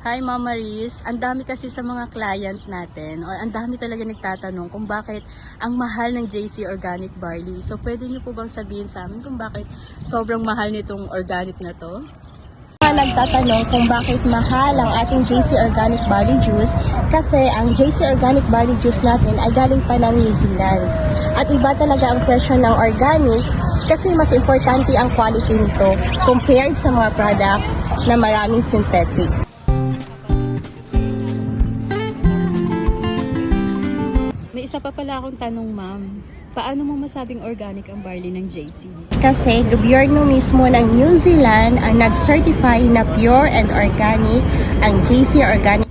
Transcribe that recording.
Hi Mama Riz, ang dami kasi sa mga client natin or ang dami talaga nagtatanong kung bakit ang mahal ng JC Organic Barley. So pwede niyo po bang sabihin sa amin kung bakit sobrang mahal nitong organic na to? Nagtatanong kung bakit mahal ang ating JC Organic Barley Juice kasi ang JC Organic Barley Juice natin ay galing pa ng New Zealand. At iba talaga ang presyo ng organic kasi mas importante ang quality nito compared sa mga products na maraming synthetic. May isa pa pala akong tanong ma'am. Paano mo masabing organic ang barley ng JC? Kasi gobyerno mismo ng New Zealand ang nag-certify na pure and organic ang JC Organic